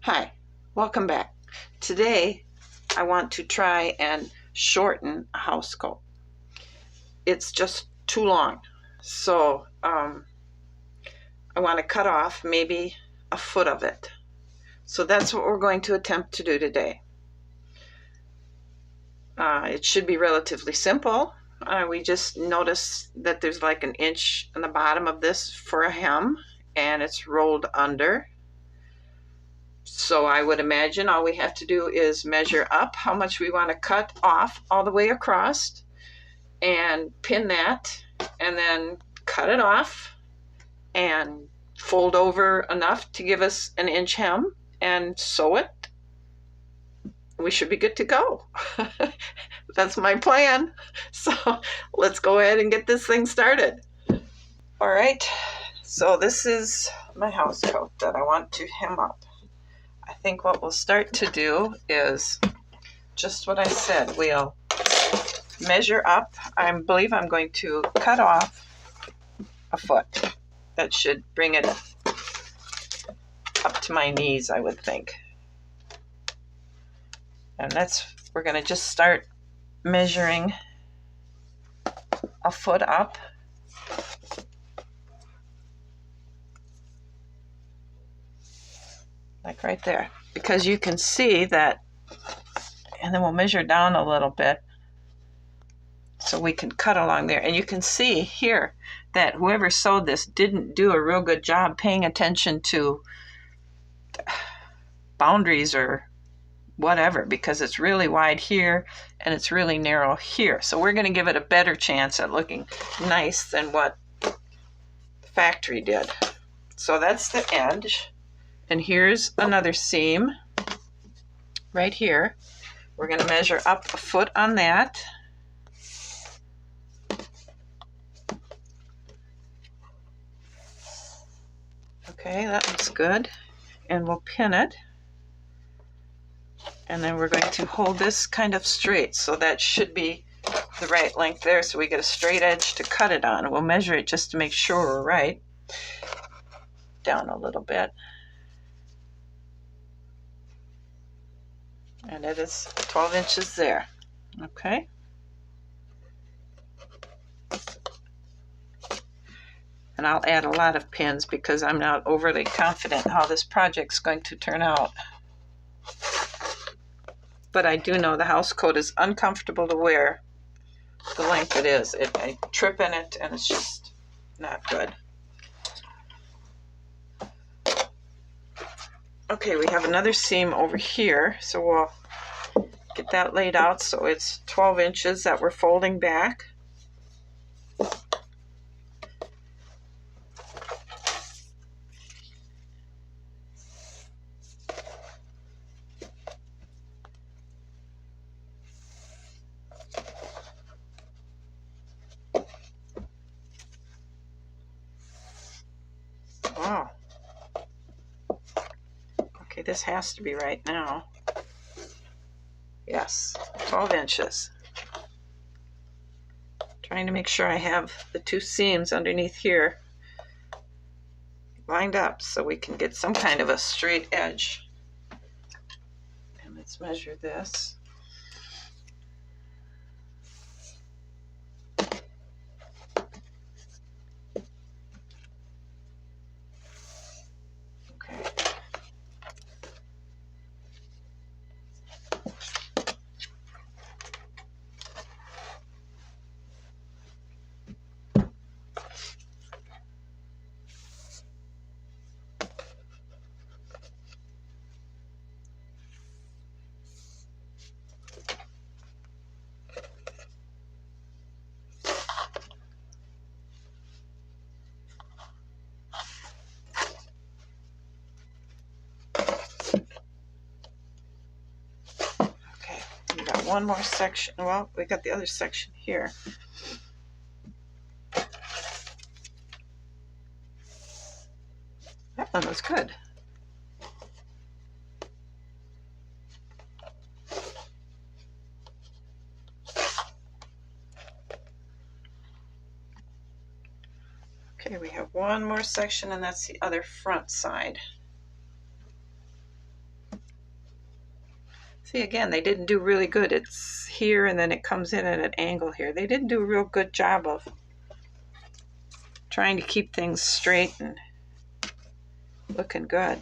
Hi, welcome back. Today I want to try and shorten a house coat. It's just too long, so I want to cut off maybe a foot of it. So that's what we're going to attempt to do today. It should be relatively simple. We just notice that there's like an inch on the bottom of this for a hem, and it's rolled under. So I would imagine all we have to do is measure up how much we want to cut off all the way across and pin that, and then cut it off and fold over enough to give us an inch hem and sew it. We should be good to go. That's my plan. So let's go ahead and get this thing started. All right, so this is my house coat that I want to hem up. I think what we'll start to do is just what I said. We'll measure up. I believe I'm going to cut off a foot. That should bring it up to my knees, I would think. And we're going to just start measuring a foot up. Like right there, because you can see that, and then we'll measure down a little bit so we can cut along there. And you can see here that whoever sewed this didn't do a real good job paying attention to boundaries or whatever, because it's really wide here and it's really narrow here. So we're going to give it a better chance at looking nice than what the factory did. So that's the edge. And here's another seam right here. We're going to measure up a foot on that. Okay, that looks good. And we'll pin it. And then we're going to hold this kind of straight. So that should be the right length there, so we get a straight edge to cut it on. We'll measure it just to make sure we're right. Down a little bit. And it is 12 inches there. Okay. And I'll add a lot of pins because I'm not overly confident how this project's going to turn out. But I do know the house coat is uncomfortable to wear the length it is. I trip in it and it's just not good. Okay, we have another seam over here, so we'll get that laid out so it's 12 inches that we're folding back. Wow. Okay, this has to be right now. Yes, 12 inches. Trying to make sure I have the two seams underneath here lined up so we can get some kind of a straight edge. And let's measure this. One more section. Well, we got the other section here. That one was good. Okay, we have one more section, and that's the other front side. See, again, they didn't do really good. It's here and then it comes in at an angle here. They didn't do a real good job of trying to keep things straight and looking good.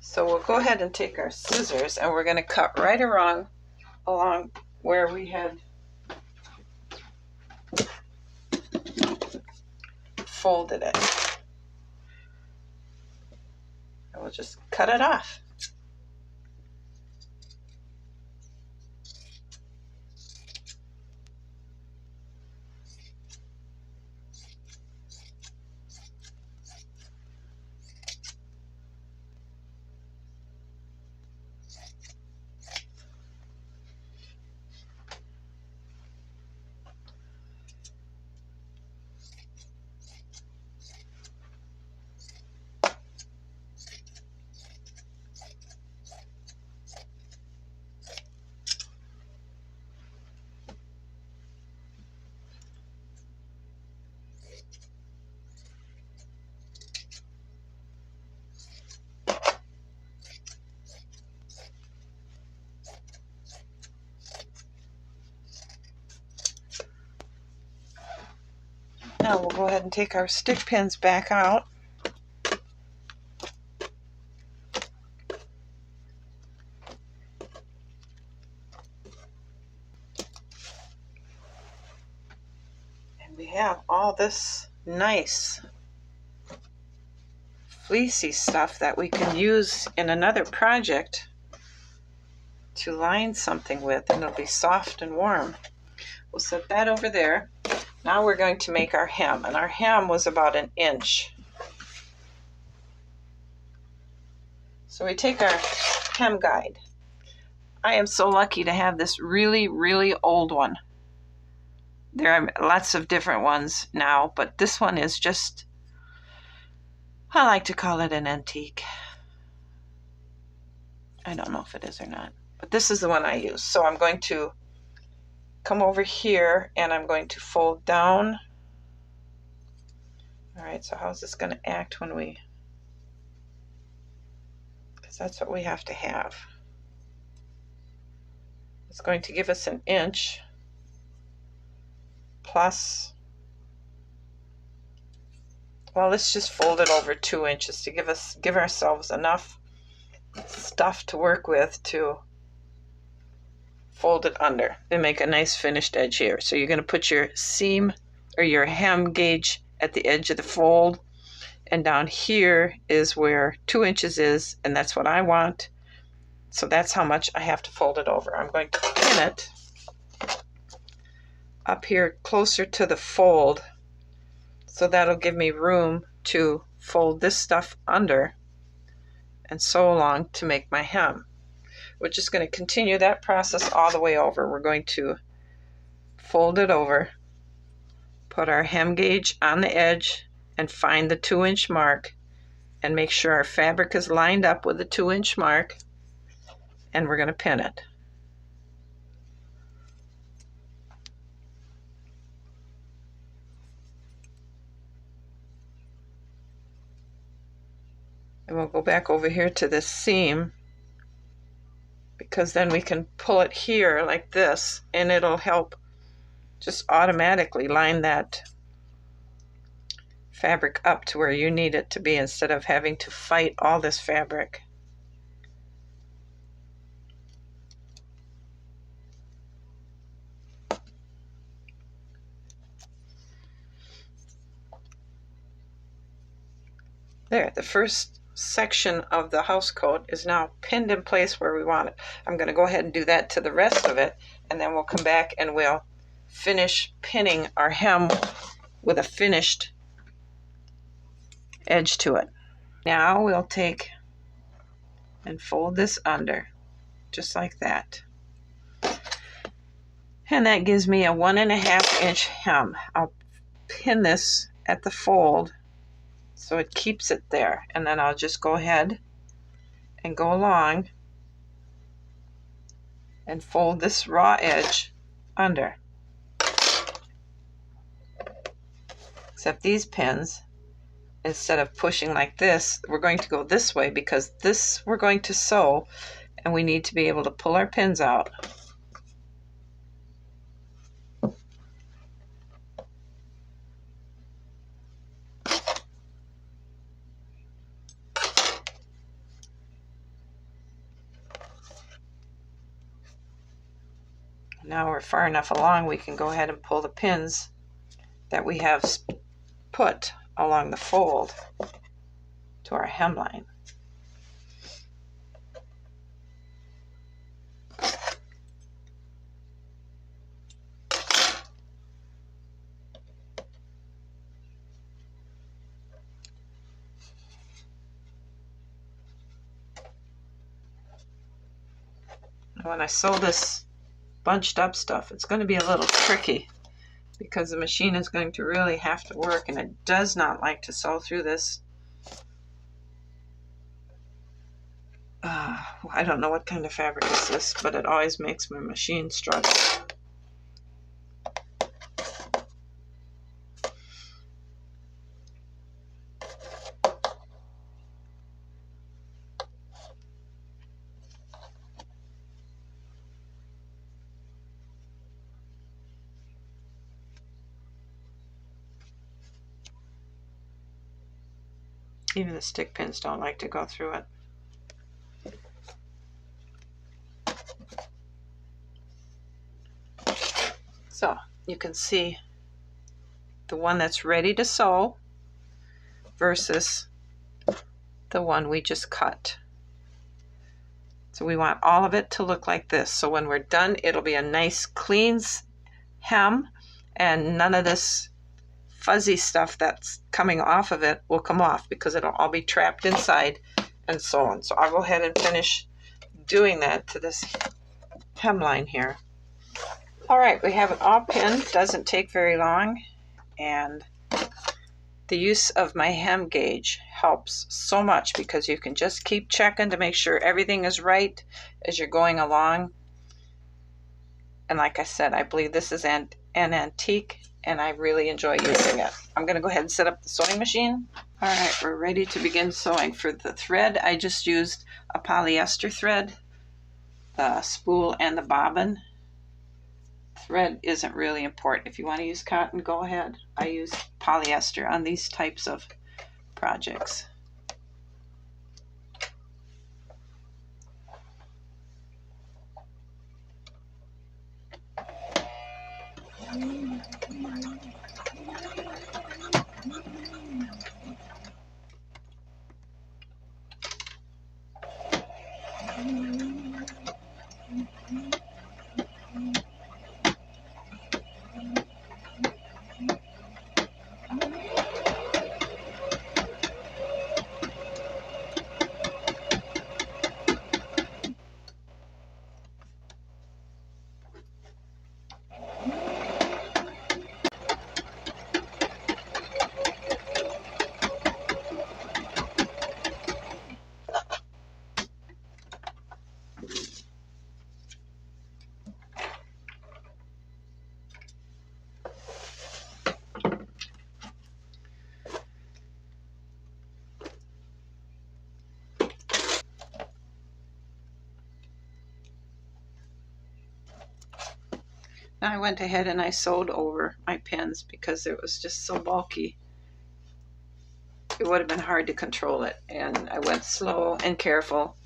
So we'll go ahead and take our scissors and we're going to cut right along where we had folded it. And we'll just cut it off. Now we'll go ahead and take our stick pins back out. And we have all this nice fleecy stuff that we can use in another project to line something with, and it'll be soft and warm. We'll set that over there. Now we're going to make our hem, and our hem was about 1 inch. So we take our hem guide. I am so lucky to have this really, really old one. There are lots of different ones now, but this one is just, I like to call it an antique. I don't know if it is or not, but this is the one I use. So I'm going to come over here and I'm going to fold down. All right, so how's this going to act when we, because that's what we have to have. It's going to give us 1 inch plus, well, let's just fold it over 2 inches to give ourselves enough stuff to work with to fold it under and make a nice finished edge here. So you're going to put your seam or your hem gauge at the edge of the fold, and down here is where 2 inches is, and that's what I want. So that's how much I have to fold it over. I'm going to pin it up here closer to the fold, so that'll give me room to fold this stuff under and sew along to make my hem. We're just going to continue that process all the way over. We're going to fold it over, put our hem gauge on the edge, and find the 2 inch mark, and make sure our fabric is lined up with the 2 inch mark, and we're going to pin it. And we'll go back over here to this seam, because then we can pull it here like this, and it'll help just automatically line that fabric up to where you need it to be, instead of having to fight all this fabric. There, the first section of the house coat is now pinned in place where we want it. I'm going to go ahead and do that to the rest of it, and then we'll come back and we'll finish pinning our hem with a finished edge to it. Now we'll take and fold this under just like that. And that gives me a 1.5 inch hem. I'll pin this at the fold so it keeps it there. And then I'll just go ahead and go along and fold this raw edge under. Except these pins, instead of pushing like this, we're going to go this way because this we're going to sew and we need to be able to pull our pins out. Now we're far enough along we can go ahead and pull the pins that we have put along the fold to our hemline. When I sew this bunched up stuff, it's going to be a little tricky because the machine is going to really have to work, and it does not like to sew through this. I don't know what kind of fabric is this, but it always makes my machine struggle. Even the stick pins don't like to go through it. So you can see the one that's ready to sew versus the one we just cut. So we want all of it to look like this. So when we're done, it'll be a nice clean hem, and none of this fuzzy stuff that's coming off of it will come off because it'll all be trapped inside and so on. So I'll go ahead and finish doing that to this hemline here. All right, we have it all pinned. Doesn't take very long, and the use of my hem gauge helps so much because you can just keep checking to make sure everything is right as you're going along. And like I said, I believe this is an antique, and I really enjoy using it. I'm going to go ahead and set up the sewing machine. All right, we're ready to begin sewing. For the thread, I just used a polyester thread, the spool and the bobbin. Thread isn't really important. If you want to use cotton, go ahead. I use polyester on these types of projects. Now I went ahead and I sewed over my pins because it was just so bulky. It would have been hard to control it, and I went slow and careful,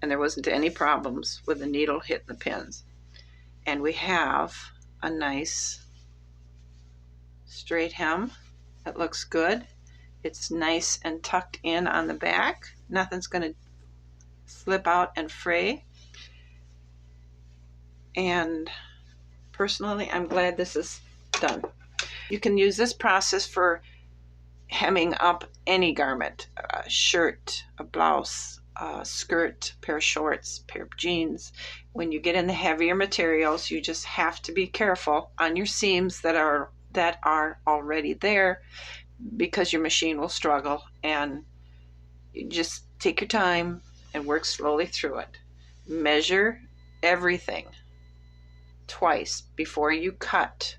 and there wasn't any problems with the needle hitting the pins. And we have a nice straight hem. It looks good. It's nice and tucked in on the back. Nothing's going to slip out and fray. And personally, I'm glad this is done. You can use this process for hemming up any garment, a shirt, a blouse, skirt, pair of shorts, pair of jeans. When you get in the heavier materials, you just have to be careful on your seams that are already there, because your machine will struggle, and you just take your time and work slowly through it. Measure everything twice before you cut,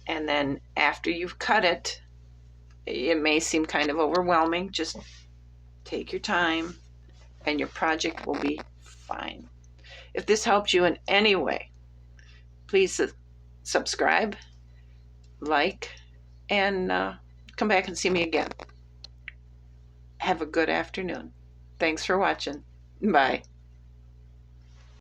and then after you've cut it, it may seem kind of overwhelming. Just take your time and your project will be fine. If this helped you in any way, please subscribe, like, and come back and see me again. Have a good afternoon. Thanks for watching. Bye.